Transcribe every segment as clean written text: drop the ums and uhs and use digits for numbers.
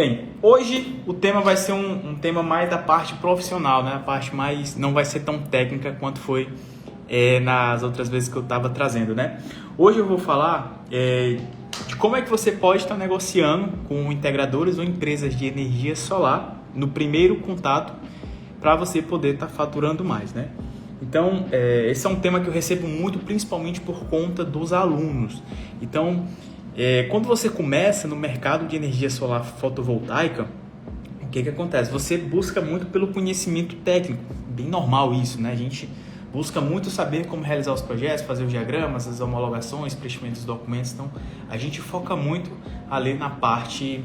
Bem, hoje o tema vai ser um tema mais da parte profissional, né? A parte mais não vai ser tão técnica quanto foi nas outras vezes que eu estava trazendo, né? Hoje eu vou falar de como é que você pode estar negociando com integradores ou empresas de energia solar no primeiro contato para você poder estar faturando mais, né? Então, esse é um tema que eu recebo muito, principalmente por conta dos alunos. Então, quando você começa no mercado de energia solar fotovoltaica, o que acontece? Você busca muito pelo conhecimento técnico, bem normal isso, né? A gente busca muito saber como realizar os projetos, fazer os diagramas, as homologações, preenchimento dos documentos. Então, a gente foca muito ali na parte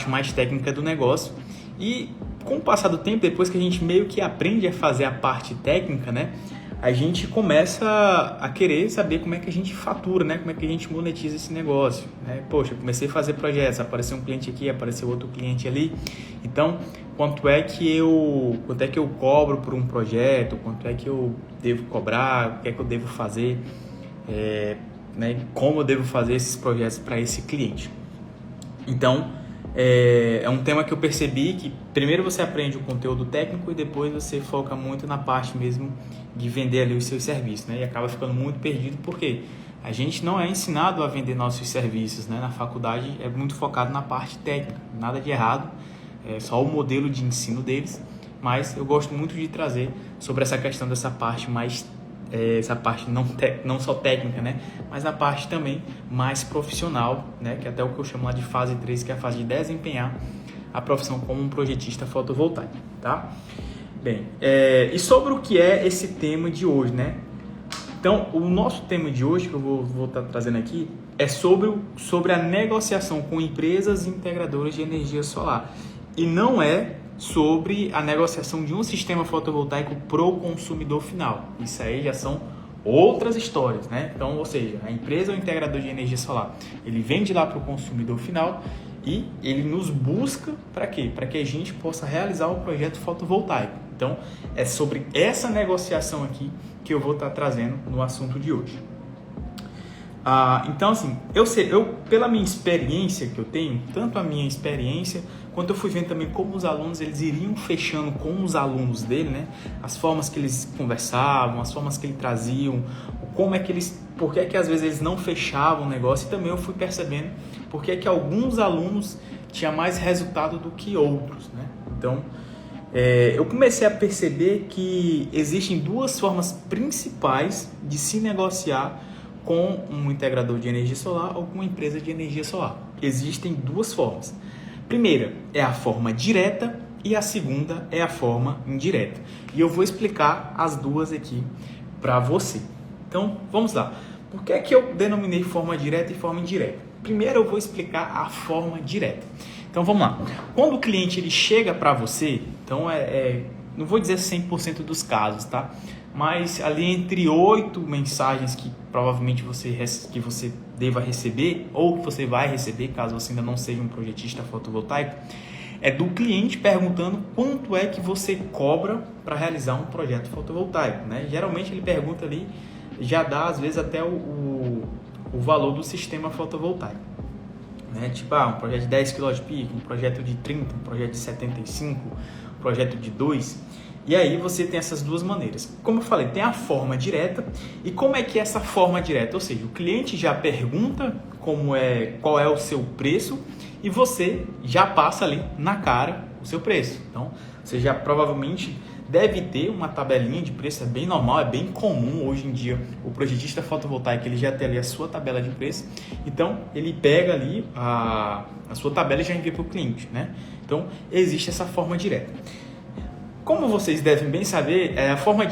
mais técnica do negócio. E com o passar do tempo, depois que a gente meio que aprende a fazer a parte técnica, né, a gente começa a querer saber como é que a gente fatura, né, como é que a gente monetiza esse negócio, né? Poxa, eu comecei a fazer projetos, apareceu um cliente aqui, apareceu outro cliente ali. Então, quanto é que eu cobro por um projeto, quanto é que eu devo cobrar, o que é que eu devo fazer, né, como eu devo fazer esses projetos para esse cliente. Então, é um tema que eu percebi que primeiro você aprende o conteúdo técnico e depois você foca muito na parte mesmo de vender ali os seus serviços, né? E acaba ficando muito perdido porque a gente não é ensinado a vender nossos serviços, né? Na faculdade é muito focado na parte técnica, nada de errado, é só o modelo de ensino deles, mas eu gosto muito de trazer sobre essa questão dessa parte mais essa parte não só técnica, né? Mas a parte também mais profissional, né? Que é até o que eu chamo lá de fase 3, que é a fase de desempenhar a profissão como um projetista fotovoltaico, tá? Bem, e sobre o que é esse tema de hoje, né? Então, o nosso tema de hoje, que eu vou estar trazendo aqui, é sobre a negociação com empresas integradoras de energia solar. E não é sobre a negociação de um sistema fotovoltaico para o consumidor final. Isso aí já são outras histórias, né? Então, ou seja, a empresa ou integrador de energia solar, ele vende lá para o consumidor final e ele nos busca para quê? Para que a gente possa realizar o projeto fotovoltaico. Então, é sobre essa negociação aqui que eu vou estar trazendo no assunto de hoje. Então, assim, eu pela minha experiência que eu tenho, tanto a minha experiência quanto eu fui vendo também como os alunos eles iriam fechando com os alunos dele, né? As formas que eles conversavam, as formas que eles traziam, por que às vezes eles não fechavam o negócio, e também eu fui percebendo por que alguns alunos tinham mais resultado do que outros, né? Então, eu comecei a perceber que existem duas formas principais de se negociar com um integrador de energia solar ou com uma empresa de energia solar. Existem duas formas. Primeira é a forma direta e a segunda é a forma indireta. E eu vou explicar as duas aqui para você. Então, vamos lá. Por que é que eu denominei forma direta e forma indireta? Primeiro eu vou explicar a forma direta. Então, vamos lá. Quando o cliente ele chega para você, então não vou dizer 100% dos casos, tá? Mas ali entre 8 mensagens que provavelmente você deva receber ou que você vai receber, caso você ainda não seja um projetista fotovoltaico, é do cliente perguntando quanto é que você cobra para realizar um projeto fotovoltaico, né? Geralmente ele pergunta ali, já dá às vezes até o valor do sistema fotovoltaico, né? Tipo, um projeto de 10 kW de pico, um projeto de 30, um projeto de 75, um projeto de 2. E aí você tem essas duas maneiras. Como eu falei, tem a forma direta. E como é que é essa forma direta? Ou seja, o cliente já pergunta qual é o seu preço e você já passa ali na cara o seu preço. Então, você já provavelmente deve ter uma tabelinha de preço, é bem normal, é bem comum hoje em dia o projetista fotovoltaico ele já tem ali a sua tabela de preço. Então, ele pega ali a sua tabela e já envia para o cliente, né? Então, existe essa forma direta. Como vocês devem bem saber,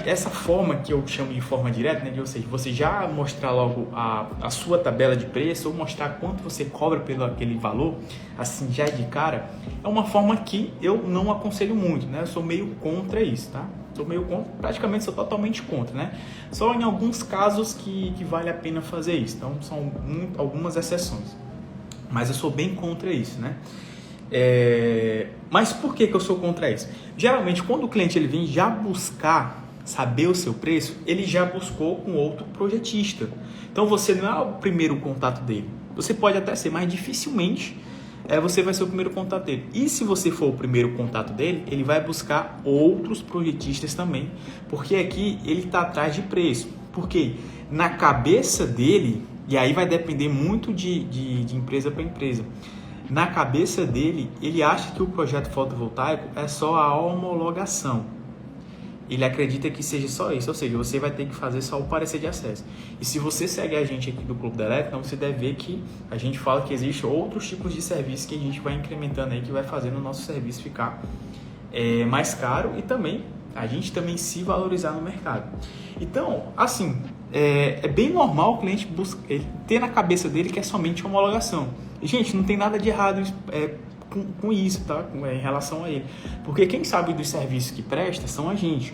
essa forma que eu chamo de forma direta, né, ou seja, você já mostrar logo a sua tabela de preço ou mostrar quanto você cobra pelo aquele valor, assim, já de cara, é uma forma que eu não aconselho muito, né? Eu sou meio contra isso, tá? Sou meio contra, praticamente sou totalmente contra, né? Só em alguns casos que vale a pena fazer isso, então são algumas exceções, mas eu sou bem contra isso, né? Mas por que eu sou contra isso? Geralmente, quando o cliente ele vem já buscar saber o seu preço, ele já buscou com outro projetista. Então, você não é o primeiro contato dele. Você pode até ser, mas dificilmente você vai ser o primeiro contato dele. E se você for o primeiro contato dele, ele vai buscar outros projetistas também, porque aqui ele está atrás de preço. Porque na cabeça dele, e aí vai depender muito de empresa para empresa, na cabeça dele, ele acha que o projeto fotovoltaico é só a homologação. Ele acredita que seja só isso, ou seja, você vai ter que fazer só o parecer de acesso. E se você segue a gente aqui do Clube da Elétrica, então você deve ver que a gente fala que existem outros tipos de serviços que a gente vai incrementando aí, que vai fazendo o nosso serviço ficar mais caro e também a gente também se valorizar no mercado. Então, assim, é bem normal o cliente ele ter na cabeça dele que é somente homologação. E, gente, não tem nada de errado com isso, tá? Em relação a ele. Porque quem sabe dos serviços que presta são a gente.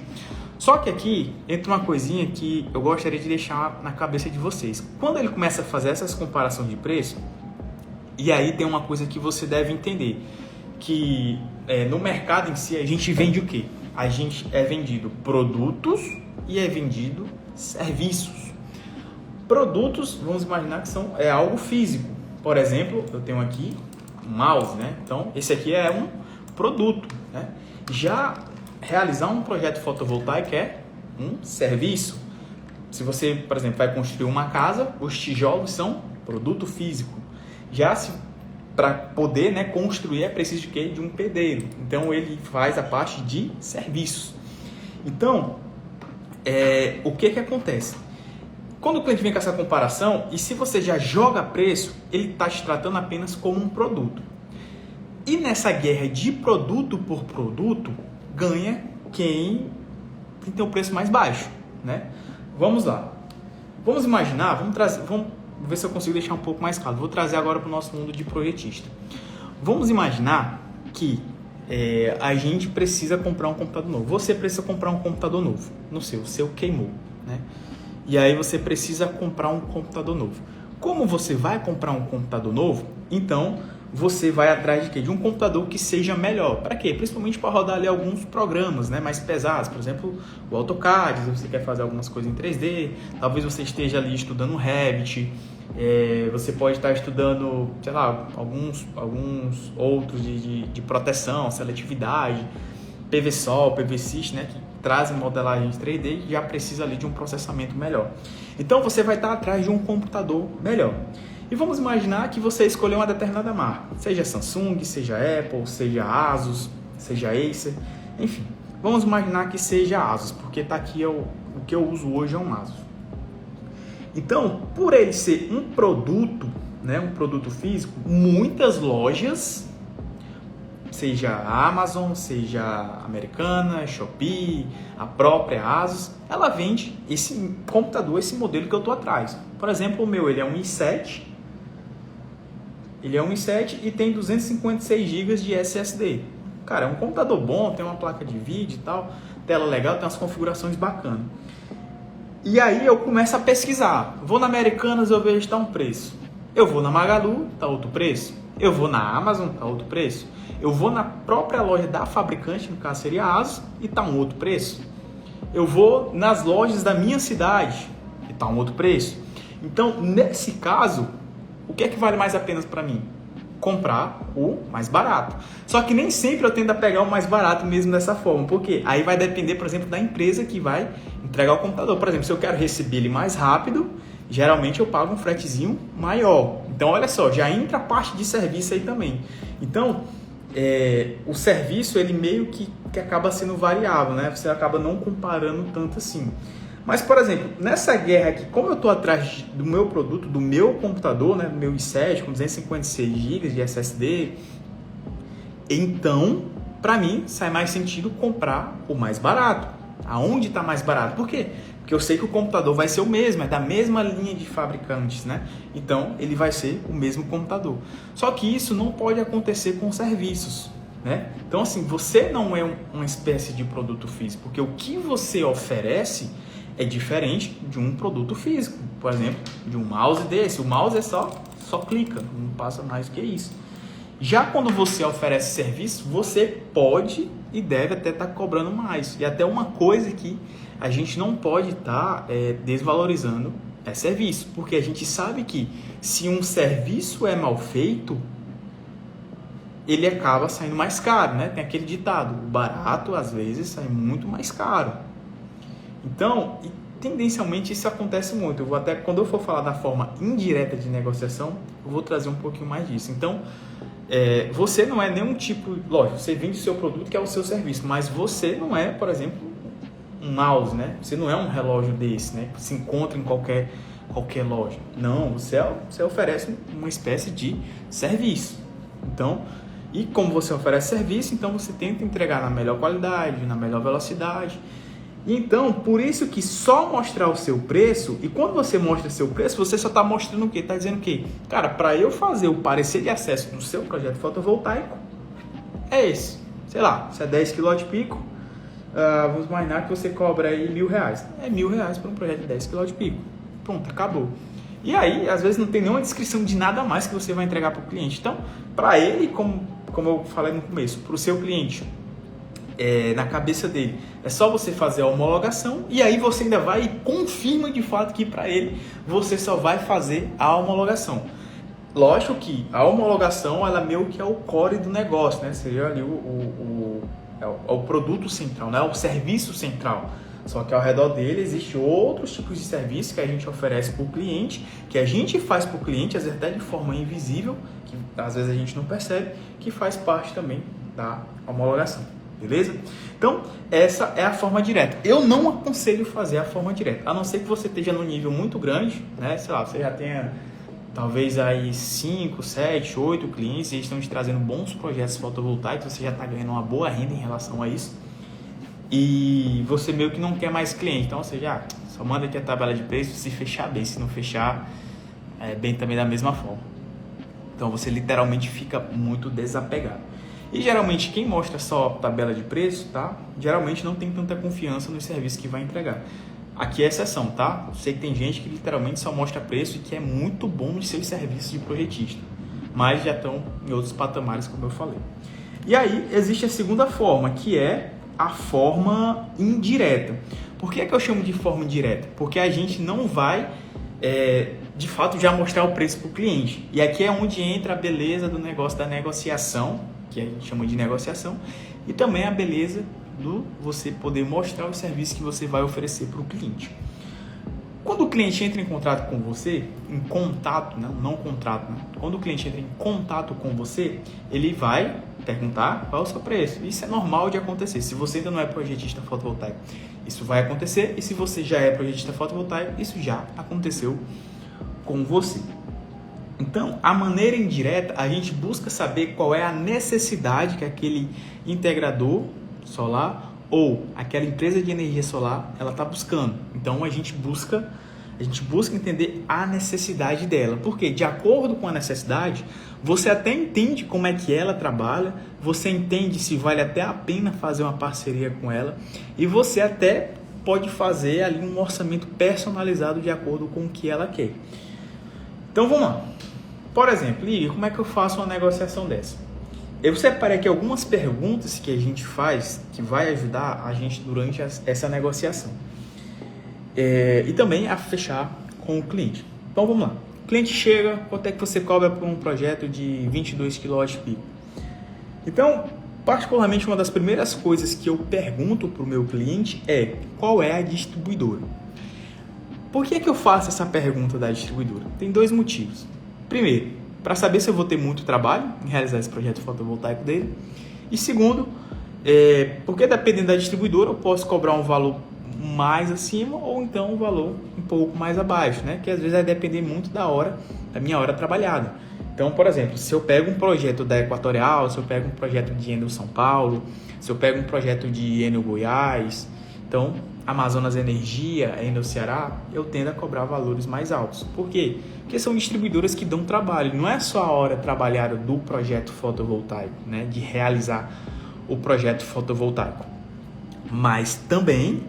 Só que aqui entra uma coisinha que eu gostaria de deixar na cabeça de vocês. Quando ele começa a fazer essas comparações de preço, e aí tem uma coisa que você deve entender, que no mercado em si a gente vende o quê? A gente é vendido produtos e é vendido serviços. Produtos, vamos imaginar que é algo físico. Por exemplo, eu tenho aqui um mouse, né? Então, esse aqui é um produto, né? Já realizar um projeto fotovoltaico é um serviço. Se você, por exemplo, vai construir uma casa, os tijolos são produto físico. Já para poder, né, construir é preciso de quê? De um pedreiro. Então, ele faz a parte de serviços. Então, o que acontece? Quando o cliente vem com essa comparação, e se você já joga preço, ele está te tratando apenas como um produto. E nessa guerra de produto por produto, ganha quem tem o preço mais baixo, né? Vamos lá. Vamos imaginar, vamos ver se eu consigo deixar um pouco mais claro. Vou trazer agora para o nosso mundo de projetista. Vamos imaginar que a gente precisa comprar um computador novo. Você precisa comprar um computador novo. O seu queimou, né? E aí você precisa comprar um computador novo. Como você vai comprar um computador novo, então você vai atrás de quê? De um computador que seja melhor. Para quê? Principalmente para rodar ali alguns programas, né, mais pesados. Por exemplo, o AutoCAD, se você quer fazer algumas coisas em 3D. Talvez você esteja ali estudando Revit. Você pode estar estudando, sei lá, alguns outros de proteção, seletividade, PVSol, PVSys, né, que trazem modelagem 3D e já precisa ali de um processamento melhor. Então você vai estar atrás de um computador melhor. E vamos imaginar que você escolheu uma determinada marca, seja Samsung, seja Apple, seja Asus, seja Acer, enfim. Vamos imaginar que seja Asus, porque está aqui o que eu uso hoje é um Asus. Então, por ele ser um produto, né, um produto físico, muitas lojas, seja a Amazon, seja a Americana, Shopee, a própria Asus, ela vende esse computador, esse modelo que eu estou atrás. Por exemplo, o meu, ele é um i7, e tem 256 GB de SSD. Cara, é um computador bom, tem uma placa de vídeo e tal, tela legal, tem umas configurações bacanas. E aí eu começo a pesquisar. Vou na Americanas, eu vejo que está um preço. Eu vou na Magalu, está outro preço. Eu vou na Amazon, está outro preço. Eu vou na própria loja da fabricante, no caso seria a Asus, e está um outro preço. Eu vou nas lojas da minha cidade, e está um outro preço. Então, nesse caso, o que é que vale mais a pena para mim? Comprar o mais barato. Só que nem sempre eu tendo a pegar o mais barato mesmo dessa forma. Por quê? Aí vai depender, por exemplo, da empresa que vai entregar o computador. Por exemplo, se eu quero receber ele mais rápido, geralmente eu pago um fretezinho maior. Então, olha só, já entra a parte de serviço aí também. Então, o serviço, ele meio que acaba sendo variável, né? Você acaba não comparando tanto assim. Mas, por exemplo, nessa guerra aqui, como eu estou atrás do meu produto, do meu computador, né, do meu i7 com 256 GB de SSD, então, para mim, sai mais sentido comprar o mais barato. Aonde está mais barato? Por quê? Porque eu sei que o computador vai ser o mesmo, é da mesma linha de fabricantes, né? Então, ele vai ser o mesmo computador. Só que isso não pode acontecer com serviços, né? Então, assim, você não é uma espécie de produto físico, porque o que você oferece é diferente de um produto físico. Por exemplo, de um mouse desse. O mouse é só clica, não passa mais do que isso. Já quando você oferece serviço, você pode e deve até estar cobrando mais. E até uma coisa que a gente não pode estar desvalorizando é serviço. Porque a gente sabe que se um serviço é mal feito, ele acaba saindo mais caro, né? Tem aquele ditado, o barato às vezes sai muito mais caro. Então, tendencialmente isso acontece muito. Eu vou até, quando eu for falar da forma indireta de negociação, eu vou trazer um pouquinho mais disso. Então, você não é nenhum tipo, lógico, você vende o seu produto que é o seu serviço, mas você não é, por exemplo, um mouse, né? Você não é um relógio desse, né? Que se encontra em qualquer loja. Não, você oferece uma espécie de serviço. Então, e como você oferece serviço, então você tenta entregar na melhor qualidade, na melhor velocidade. Então, por isso que só mostrar o seu preço, e quando você mostra o seu preço, você só está mostrando o quê? Está dizendo o quê? Cara, para eu fazer o parecer de acesso do seu projeto fotovoltaico, é esse. Sei lá, se é 10 kW de pico, vamos imaginar que você cobra aí R$1.000. É R$1.000 para um projeto de 10 kW de pico. Pronto, acabou. E aí, às vezes não tem nenhuma descrição de nada mais que você vai entregar para o cliente. Então, para ele, como eu falei no começo, para o seu cliente, na cabeça dele, é só você fazer a homologação e aí você ainda vai e confirma de fato que para ele você só vai fazer a homologação. Lógico que a homologação, ela meio que é o core do negócio, né? Seria ali o produto central, né? O serviço central. Só que ao redor dele existe outros tipos de serviço que a gente oferece para o cliente, que a gente faz para o cliente, às vezes até de forma invisível, que às vezes a gente não percebe, que faz parte também da homologação. Beleza? Então, essa é a forma direta. Eu não aconselho fazer a forma direta, a não ser que você esteja num nível muito grande, né? Sei lá, você já tenha talvez aí 5, 7, 8 clientes e eles estão te trazendo bons projetos fotovoltaicos, você já está ganhando uma boa renda em relação a isso. E você meio que não quer mais cliente, então você já só manda aqui a tabela de preço, se fechar bem, se não fechar, bem também da mesma forma. Então você literalmente fica muito desapegado. E geralmente quem mostra só tabela de preço, tá? Geralmente não tem tanta confiança nos serviços que vai entregar. Aqui é exceção, tá? Sei que tem gente que literalmente só mostra preço e que é muito bom nos seus serviços de projetista, mas já estão em outros patamares, como eu falei. E aí existe a segunda forma, que é a forma indireta. Por que eu chamo de forma indireta? Porque a gente não vai, de fato, já mostrar o preço para o cliente. E aqui é onde entra a beleza do negócio da negociação, que a gente chama de negociação, e também a beleza do você poder mostrar o serviço que você vai oferecer para o cliente. Quando o cliente entra em contato com você, em contato, não contrato, né? Quando o cliente entra em contato com você, ele vai perguntar qual é o seu preço. Isso é normal de acontecer. Se você ainda não é projetista fotovoltaico, isso vai acontecer. E se você já é projetista fotovoltaico, isso já aconteceu com você. Então, a maneira indireta, a gente busca saber qual é a necessidade que aquele integrador solar ou aquela empresa de energia solar ela está buscando. Então, a gente busca entender a necessidade dela. Porque, de acordo com a necessidade, você até entende como é que ela trabalha, você entende se vale até a pena fazer uma parceria com ela e você até pode fazer ali um orçamento personalizado de acordo com o que ela quer. Então, vamos lá. Por exemplo, Igor, como é que eu faço uma negociação dessa? Eu separei aqui algumas perguntas que a gente faz que vai ajudar a gente durante essa negociação. E também a fechar com o cliente. Então, vamos lá. O cliente chega, quanto é que você cobra por um projeto de 22 kW de pico? Então, particularmente, uma das primeiras coisas que eu pergunto para o meu cliente é qual é a distribuidora. Por que eu faço essa pergunta da distribuidora? Tem dois motivos. Primeiro, para saber se eu vou ter muito trabalho em realizar esse projeto fotovoltaico dele. E segundo, porque dependendo da distribuidora, eu posso cobrar um valor mais acima ou então um valor um pouco mais abaixo, né? Que às vezes vai depender muito da minha hora trabalhada. Então, por exemplo, se eu pego um projeto da Equatorial, se eu pego um projeto de Enel São Paulo, se eu pego um projeto de Enel Goiás, então Amazonas Energia, Enel Ceará, eu tendo a cobrar valores mais altos. Por quê? Porque são distribuidoras que dão trabalho. Não é só a hora trabalhada do projeto fotovoltaico, né? De realizar o projeto fotovoltaico, mas também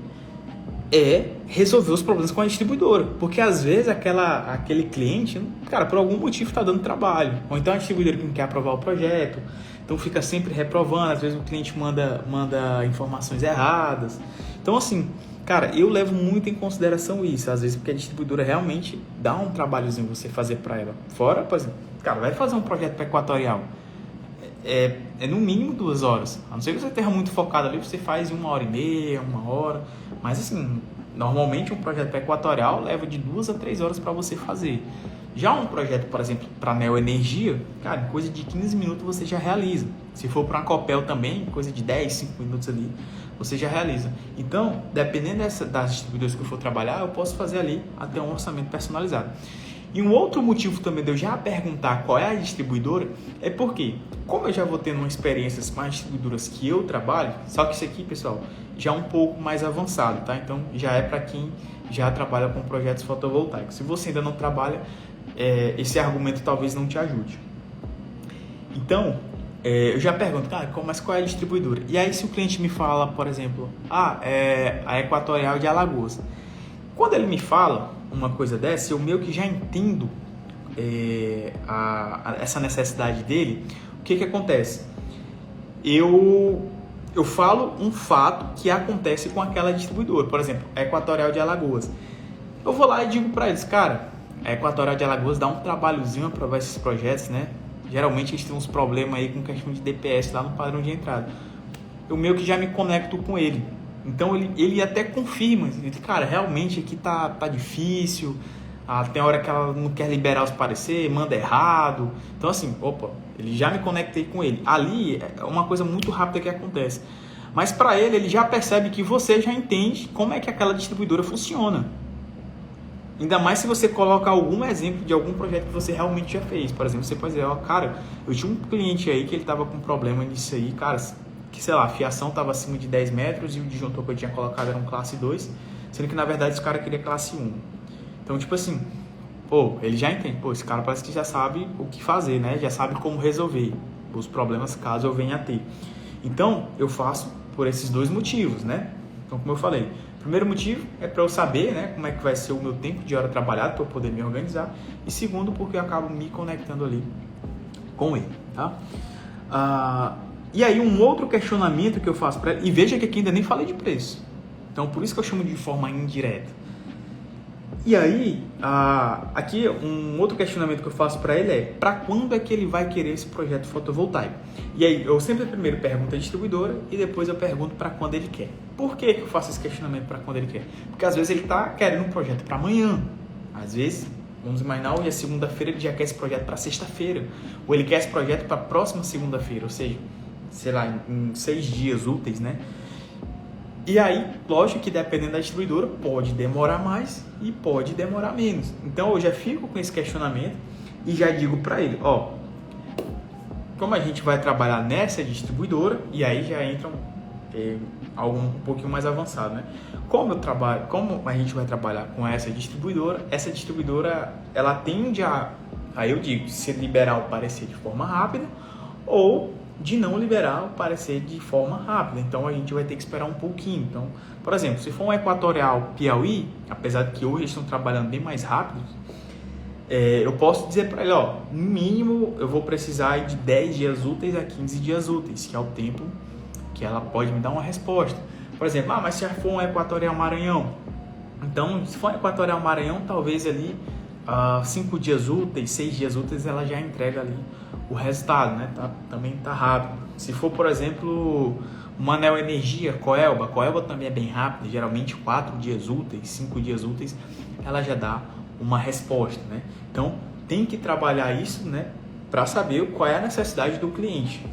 resolver os problemas com a distribuidora, porque às vezes aquele cliente, cara, por algum motivo está dando trabalho, ou então a distribuidora que não quer aprovar o projeto, então fica sempre reprovando, às vezes o cliente manda informações erradas. Então assim, cara, eu levo muito em consideração isso, às vezes porque a distribuidora realmente dá um trabalhozinho você fazer para ela. Fora, por exemplo, cara, vai fazer um projeto para Equatorial, é no mínimo 2 horas. A não ser que você esteja muito focado ali, você faz em 1h30, 1 hora. Mas assim, normalmente um projeto equatorial leva de 2 a 3 horas para você fazer. Já um projeto, por exemplo, para neoenergia, cara, em coisa de 15 minutos você já realiza. Se for para uma Copel também, coisa de 10, 5 minutos ali, você já realiza. Então, dependendo das distribuidoras que eu for trabalhar, eu posso fazer ali até um orçamento personalizado. E um outro motivo também de eu já perguntar qual é a distribuidora é porque, como eu já vou tendo uma experiência com as distribuidoras que eu trabalho, só que isso aqui, pessoal, já é um pouco mais avançado, tá? Então, já é para quem já trabalha com projetos fotovoltaicos. Se você ainda não trabalha, esse argumento talvez não te ajude. Então, eu já pergunto, cara, mas qual é a distribuidora? E aí, se o cliente me fala, por exemplo, é a Equatorial de Alagoas. Quando ele me fala uma coisa dessa, eu meio que já entendo essa necessidade dele. O que acontece? Eu falo um fato que acontece com aquela distribuidora. Por exemplo, a Equatorial de Alagoas. Eu vou lá e digo para eles, cara, a Equatorial de Alagoas dá um trabalhozinho para aprovar esses projetos, né? Geralmente eles têm uns problemas aí com questão de DPS lá no padrão de entrada. Eu meio que já me conecto com ele. Então ele até confirma, ele diz, cara, realmente aqui tá difícil, tem hora que ela não quer liberar os pareceres, manda errado. Então assim, ele já me conectei com ele. Ali é uma coisa muito rápida que acontece. Mas para ele já percebe que você já entende como é que aquela distribuidora funciona. Ainda mais se você coloca algum exemplo de algum projeto que você realmente já fez. Por exemplo, você pode dizer, cara, eu tinha um cliente aí que ele tava com problema nisso aí, cara, que sei lá, a fiação tava acima de 10 metros e o disjuntor que eu tinha colocado era um classe 2, sendo que na verdade esse cara queria classe 1. Então, tipo assim, ele já entende, esse cara parece que já sabe o que fazer, né? Já sabe como resolver os problemas caso eu venha a ter. Então, eu faço por esses dois motivos, né? Então, como eu falei, primeiro motivo é para eu saber, né, como é que vai ser o meu tempo de hora trabalhado para eu poder me organizar. E segundo, porque eu acabo me conectando ali com ele, tá? E aí um outro questionamento que eu faço para ele, e veja que aqui ainda nem falei de preço. Então, por isso que eu chamo de forma indireta. E aí, aqui um outro questionamento que eu faço para ele é, para quando é que ele vai querer esse projeto fotovoltaico? E aí, eu sempre primeiro pergunto a distribuidora e depois eu pergunto para quando ele quer. Por que eu faço esse questionamento para quando ele quer? Porque às vezes ele está querendo um projeto para amanhã. Às vezes, vamos imaginar, hoje é segunda-feira, ele já quer esse projeto para sexta-feira. Ou ele quer esse projeto para a próxima segunda-feira, ou seja, sei lá, em 6 dias úteis, né? E aí, lógico que dependendo da distribuidora, pode demorar mais e pode demorar menos. Então, eu já fico com esse questionamento e já digo para ele, como a gente vai trabalhar nessa distribuidora, e aí já entra algo um pouquinho mais avançado, né? Como a gente vai trabalhar com essa distribuidora, ela tende aí eu digo, se liberar o parecer de forma rápida ou de não liberar o parecer de forma rápida. Então, a gente vai ter que esperar um pouquinho. Então, por exemplo, se for um Equatorial Piauí, apesar de que hoje eles estão trabalhando bem mais rápido, eu posso dizer para ele, no mínimo eu vou precisar de 10 dias úteis a 15 dias úteis, que é o tempo que ela pode me dar uma resposta. Por exemplo, mas se for um Equatorial Maranhão, então se for um Equatorial Maranhão, talvez ali 5 dias úteis, 6 dias úteis, ela já entrega ali o resultado, né? Também tá rápido. Se for, por exemplo, uma neoenergia, Coelba também é bem rápida, geralmente 4 dias úteis, 5 dias úteis, ela já dá uma resposta, né? Então, tem que trabalhar isso, né, para saber qual é a necessidade do cliente.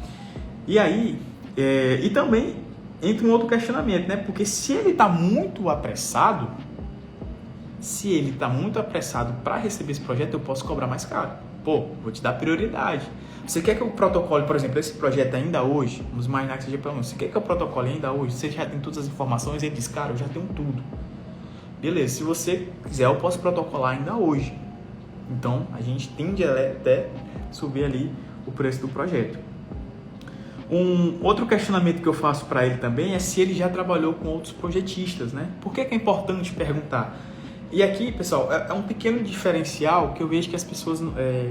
E aí, e também entra um outro questionamento, né? Porque se ele está muito apressado, para receber esse projeto, eu posso cobrar mais caro. Vou te dar prioridade. Você quer que eu protocole, por exemplo, esse projeto ainda hoje? Vamos imaginar que seja para você. Você quer que eu protocole ainda hoje? Você já tem todas as informações? Ele diz, cara, eu já tenho tudo. Beleza, se você quiser, eu posso protocolar ainda hoje. Então, a gente tende até subir ali o preço do projeto. Um outro questionamento que eu faço para ele também é se ele já trabalhou com outros projetistas, né? Por que é importante perguntar? E aqui, pessoal, é um pequeno diferencial que eu vejo que as pessoas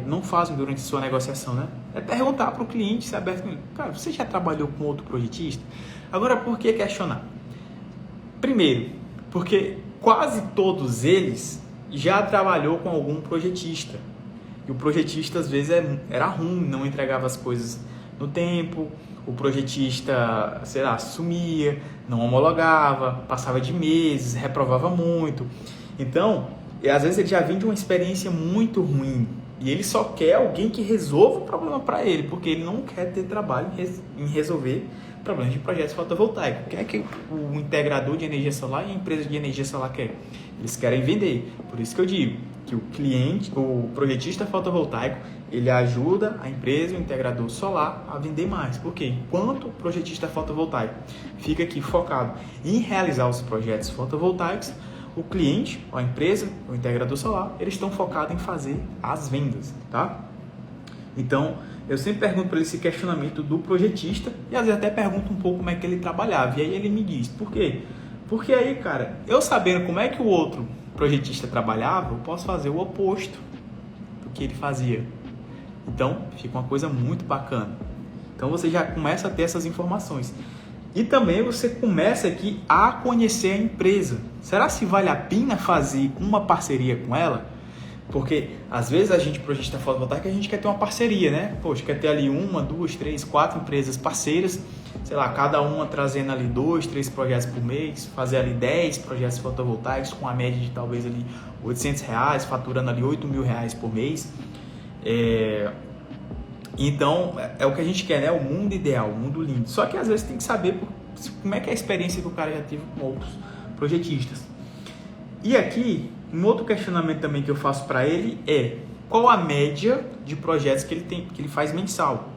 não fazem durante sua negociação, né? É perguntar para o cliente, se é aberto com ele. Cara, você já trabalhou com outro projetista? Agora, por que questionar? Primeiro, porque quase todos eles já trabalhou com algum projetista. E o projetista, às vezes, era ruim, não entregava as coisas no tempo, o projetista, sei lá, sumia, não homologava, passava de meses, reprovava muito. Então, às vezes ele já vem de uma experiência muito ruim e ele só quer alguém que resolva o problema para ele, porque ele não quer ter trabalho em resolver problemas de projetos fotovoltaicos. O que é que o integrador de energia solar e a empresa de energia solar quer? Eles querem vender. Por isso que eu digo que o cliente, o projetista fotovoltaico, ele ajuda a empresa, o integrador solar a vender mais. Por quê? Enquanto o projetista fotovoltaico fica aqui focado em realizar os projetos fotovoltaicos, o cliente, a empresa, o integrador solar, eles estão focados em fazer as vendas, tá? Então, eu sempre pergunto para ele esse questionamento do projetista e às vezes até pergunto um pouco como é que ele trabalhava. E aí ele me diz, por quê? Porque aí, cara, eu sabendo como é que o outro projetista trabalhava, eu posso fazer o oposto do que ele fazia. Então, fica uma coisa muito bacana. Então, você já começa a ter essas informações. E também você começa aqui a conhecer a empresa. Será se vale a pena fazer uma parceria com ela? Porque às vezes a gente, projetista fotovoltaico, a gente quer ter uma parceria, né? Poxa, quer ter ali 1, 2, 3, 4 empresas parceiras, sei lá, cada uma trazendo ali 2, 3 projetos por mês, fazer ali 10 projetos fotovoltaicos com a média de talvez ali R$800, faturando ali R$8.000 por mês. Então, é o que a gente quer, né? O mundo ideal, o mundo lindo. Só que às vezes tem que saber como é que é a experiência que o cara já teve com outros projetistas. E aqui, um outro questionamento também que eu faço para ele é: qual a média de projetos que ele tem, que ele faz mensal?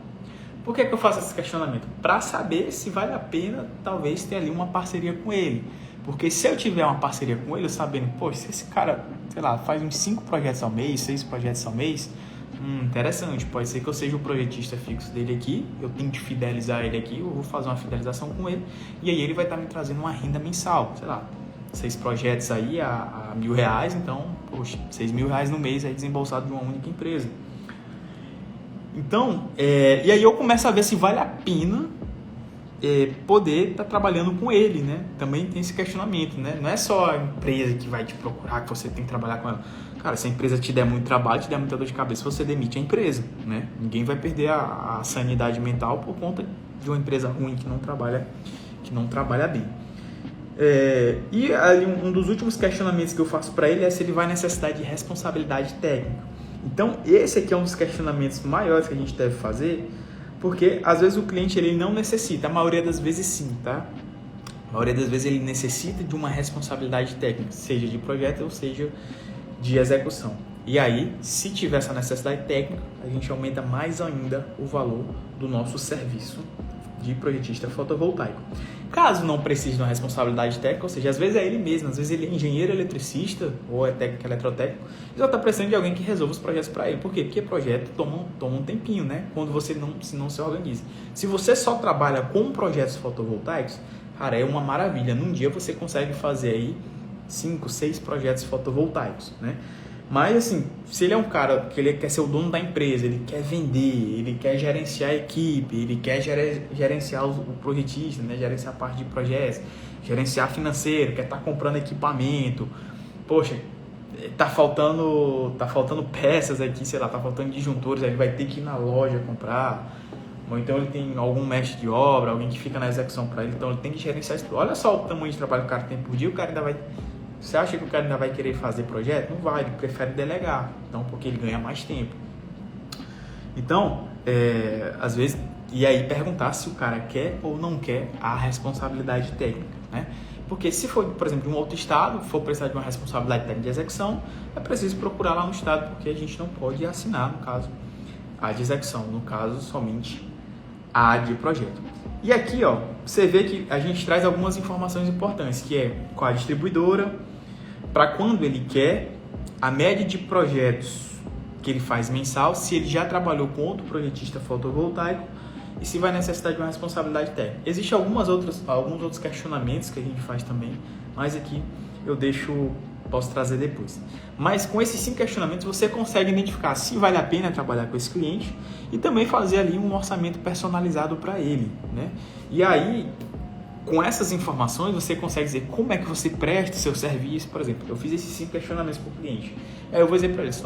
Por que eu faço esse questionamento? Para saber se vale a pena, talvez, ter ali uma parceria com ele. Porque se eu tiver uma parceria com ele, eu sabendo, poxa, se esse cara, sei lá, faz uns 5 projetos ao mês, 6 projetos ao mês, interessante, pode ser que eu seja o projetista fixo dele aqui, eu tenho que fidelizar ele aqui, eu vou fazer uma fidelização com ele, e aí ele vai estar me trazendo uma renda mensal, sei lá, 6 projetos aí a R$1.000, então, poxa, R$6.000 no mês aí desembolsado de uma única empresa. Então, e aí eu começo a ver se vale a pena poder estar trabalhando com ele, né? Também tem esse questionamento, né? Não é só a empresa que vai te procurar, que você tem que trabalhar com ela. Cara, se a empresa te der muito trabalho, te der muita dor de cabeça, você demite a empresa, né? Ninguém vai perder a sanidade mental por conta de uma empresa ruim que não trabalha bem. E ali, um dos últimos questionamentos que eu faço para ele é se ele vai necessitar de responsabilidade técnica. Então, esse aqui é um dos questionamentos maiores que a gente deve fazer, porque às vezes o cliente ele não necessita, a maioria das vezes sim, tá? A maioria das vezes ele necessita de uma responsabilidade técnica, seja de projeto ou seja de execução. E aí, se tiver essa necessidade técnica, a gente aumenta mais ainda o valor do nosso serviço de projetista fotovoltaico. Caso não precise de uma responsabilidade técnica, ou seja, às vezes é ele mesmo, às vezes ele é engenheiro eletricista ou é técnico eletrotécnico, e só está precisando de alguém que resolva os projetos para ele. Por quê? Porque projeto toma um tempinho, né? Quando você não se organiza. Se você só trabalha com projetos fotovoltaicos, cara, é uma maravilha. Num dia você consegue fazer aí 5, 6 projetos fotovoltaicos, né? Mas assim, se ele é um cara que ele quer ser o dono da empresa, ele quer vender, ele quer gerenciar a equipe, ele quer gerenciar o projetista, né? Gerenciar a parte de projetos, gerenciar financeiro, quer estar comprando equipamento, poxa, tá faltando peças aqui, sei lá, tá faltando disjuntores, aí ele vai ter que ir na loja comprar, ou então ele tem algum mestre de obra, alguém que fica na execução para ele, então ele tem que gerenciar isso. Olha só o tamanho de trabalho que o cara tem por dia, o cara ainda vai... Você acha que o cara ainda vai querer fazer projeto? Não vai, ele prefere delegar, então, porque ele ganha mais tempo. Então, às vezes, e aí perguntar se o cara quer ou não quer a responsabilidade técnica, né? Porque se for, por exemplo, de um outro estado, for precisar de uma responsabilidade técnica de execução, é preciso procurar lá no estado, porque a gente não pode assinar, no caso, a de execução, no caso, somente a de projeto. E aqui, ó, você vê que a gente traz algumas informações importantes, que é qual a distribuidora, para quando ele quer, a média de projetos que ele faz mensal, se ele já trabalhou com outro projetista fotovoltaico e se vai necessitar de uma responsabilidade técnica. Existem alguns outros questionamentos que a gente faz também, mas aqui eu posso trazer depois. Mas com esses 5 questionamentos você consegue identificar se vale a pena trabalhar com esse cliente e também fazer ali um orçamento personalizado para ele, né? E aí, com essas informações, você consegue dizer como é que você presta o seu serviço. Por exemplo, eu fiz esses 5 questionamentos para o cliente. Aí eu vou dizer para eles,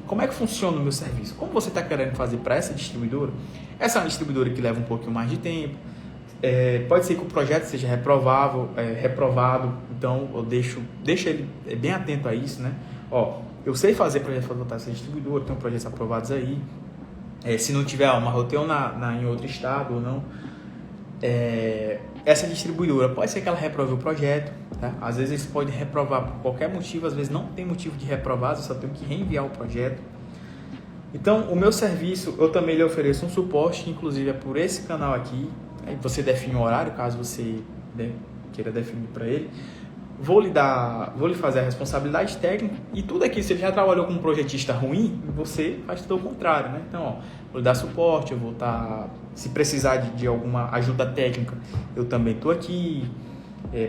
como é que funciona o meu serviço? Como você está querendo fazer para essa distribuidora? Essa é uma distribuidora que leva um pouquinho mais de tempo. Pode ser que o projeto seja reprovado, então eu deixo ele bem atento a isso, né? Eu sei fazer projeto fotovoltaico nessa distribuidora, tenho projetos aprovados aí. Se não tiver uma roteiro em outro estado ou não, essa distribuidora pode ser que ela reprove o projeto, tá? Às vezes eles podem reprovar por qualquer motivo, às vezes não tem motivo de reprovar, eu só tenho que reenviar o projeto. Então, o meu serviço, eu também lhe ofereço um suporte, que inclusive é por esse canal aqui. Aí você define o horário, caso você queira definir para ele. Vou lhe fazer a responsabilidade técnica e tudo aqui, se ele já trabalhou com um projetista ruim, você faz tudo ao contrário, né? Então, vou lhe dar suporte, eu vou se precisar de alguma ajuda técnica, eu também estou aqui.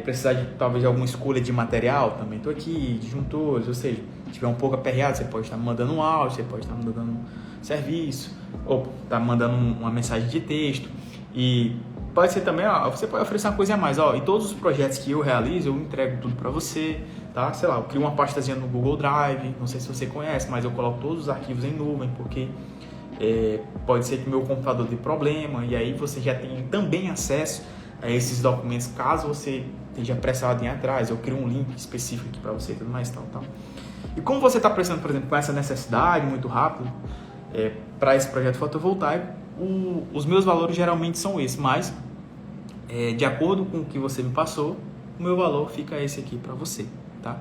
Precisar talvez de alguma escolha de material, também estou aqui, disjuntores, ou seja, se tiver um pouco aperreado, você pode estar me mandando um áudio, você pode estar me mandando um serviço, ou estar mandando uma mensagem de texto. E pode ser também, você pode oferecer uma coisa a mais, e todos os projetos que eu realizo, eu entrego tudo para você, tá? Sei lá, eu crio uma pastazinha no Google Drive, não sei se você conhece, mas eu coloco todos os arquivos em nuvem, porque pode ser que meu computador dê problema, e aí você já tem também acesso a esses documentos, caso você esteja apressado em ir atrás, eu crio um link específico aqui para você e tudo mais, tal. E como você está precisando, por exemplo, com essa necessidade muito rápido, para esse projeto fotovoltaico, os meus valores geralmente são esses, mas de acordo com o que você me passou, o meu valor fica esse aqui para você, tá?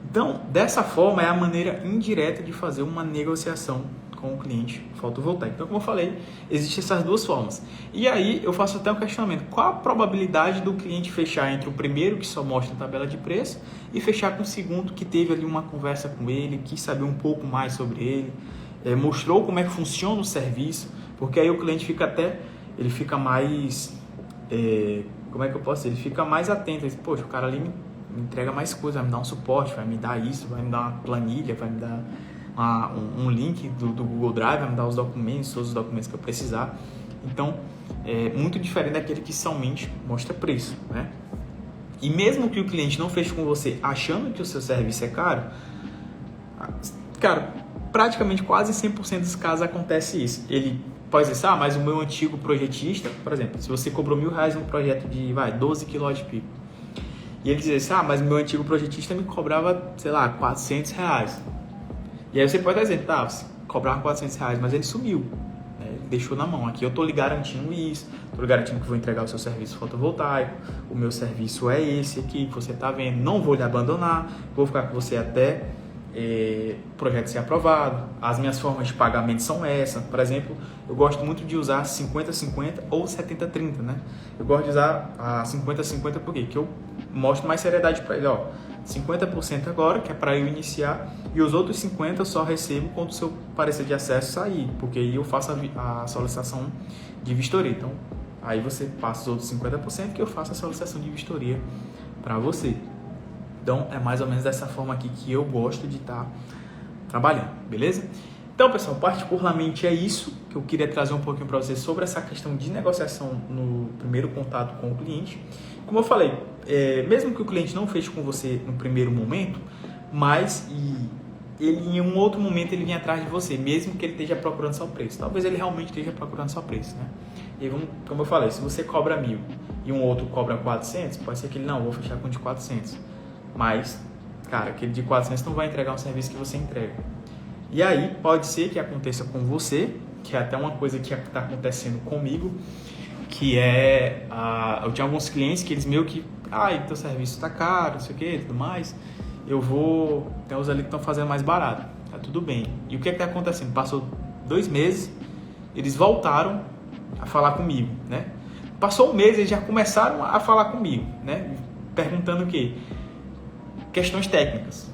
Então, dessa forma, é a maneira indireta de fazer uma negociação com o cliente fotovoltaico. Então, como eu falei, existem essas duas formas. E aí, eu faço até um questionamento. Qual a probabilidade do cliente fechar entre o primeiro, que só mostra a tabela de preço, e fechar com o segundo, que teve ali uma conversa com ele, quis saber um pouco mais sobre ele, mostrou como é que funciona o serviço, porque aí o cliente fica mais... como é que eu posso dizer? Ele fica mais atento. Ele diz, poxa, o cara ali me entrega mais coisa, vai me dar um suporte, vai me dar isso, vai me dar uma planilha, vai me dar um link do Google Drive, vai me dar os documentos, todos os documentos que eu precisar. Então, é muito diferente daquele que somente mostra preço, né? E mesmo que o cliente não feche com você achando que o seu serviço é caro, cara, praticamente quase 100% dos casos acontece isso. Ele pode dizer, mas o meu antigo projetista, por exemplo, se você cobrou R$1.000 num projeto de 12 kW de pico, e ele diz mas o meu antigo projetista me cobrava, sei lá, R$400. E aí você pode dizer, você cobrava R$400, mas ele sumiu, né? Ele deixou na mão. Aqui eu estou lhe garantindo isso, estou lhe garantindo que vou entregar o seu serviço fotovoltaico, o meu serviço é esse aqui que você está vendo, não vou lhe abandonar, vou ficar com você até o projeto ser aprovado. As minhas formas de pagamento são essas. Por exemplo, eu gosto muito de usar 50-50 ou 70-30, né? Eu gosto de usar a 50-50 por quê? Porque eu mostro mais seriedade para ele, 50% agora, que é para eu iniciar, e os outros 50% eu só recebo quando o seu parecer de acesso sair, porque aí eu faço a solicitação de vistoria. Então, aí você passa os outros 50% que eu faço a solicitação de vistoria para você. Então, é mais ou menos dessa forma aqui que eu gosto de estar trabalhando, beleza? Então, pessoal, particularmente é isso que eu queria trazer um pouquinho para vocês sobre essa questão de negociação no primeiro contato com o cliente. Como eu falei, mesmo que o cliente não feche com você no primeiro momento, mas ele em um outro momento ele vem atrás de você, mesmo que ele esteja procurando só preço. Talvez ele realmente esteja procurando só preço, né? E como eu falei, se você cobra 1.000 e um outro cobra 400, pode ser que ele não, vou fechar com o de 400. Mas, cara, aquele de 400 não vai entregar um serviço que você entrega. E aí, pode ser que aconteça com você, que é até uma coisa que está acontecendo comigo, que eu tinha alguns clientes que eles meio que, teu serviço está caro, não sei o que, tudo mais, tem uns ali que estão fazendo mais barato, tá tudo bem. E o que está acontecendo? Passou 2 meses, eles voltaram a falar comigo, né? Passou um mês, eles já começaram a falar comigo, né? Perguntando o quê? Questões técnicas.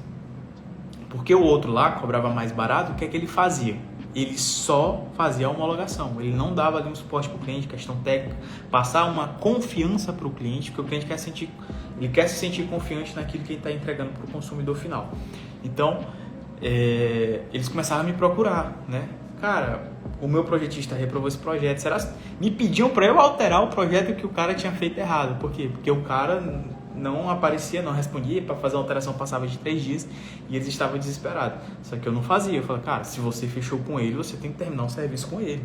Porque o outro lá cobrava mais barato, o que é que ele fazia? Ele só fazia a homologação, ele não dava ali um suporte para o cliente, questão técnica, passar uma confiança para o cliente, porque o cliente quer se sentir confiante naquilo que ele está entregando para o consumidor final. Então, eles começaram a me procurar, né? Cara, o meu projetista reprovou esse projeto, me pediam para eu alterar o projeto que o cara tinha feito errado. Por quê? Porque o cara não aparecia, não respondia, para fazer a alteração passava de 3 dias e eles estavam desesperados. Só que eu não fazia, eu falei, cara, se você fechou com ele, você tem que terminar o serviço com ele.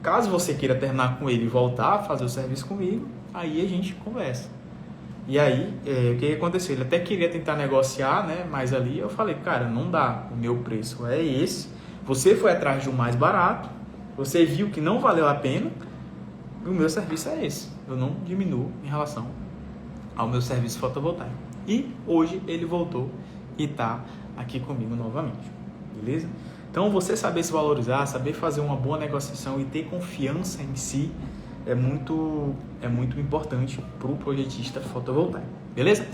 Caso você queira terminar com ele e voltar a fazer o serviço comigo, aí a gente conversa. E aí, o que aconteceu? Ele até queria tentar negociar, né? Mas ali eu falei, cara, não dá, o meu preço é esse. Você foi atrás de um mais barato, você viu que não valeu a pena, e o meu serviço é esse. Eu não diminuo em relação ao meu serviço fotovoltaico. E hoje ele voltou e está aqui comigo novamente, beleza? Então, você saber se valorizar, saber fazer uma boa negociação e ter confiança em si é muito importante para o projetista fotovoltaico, beleza?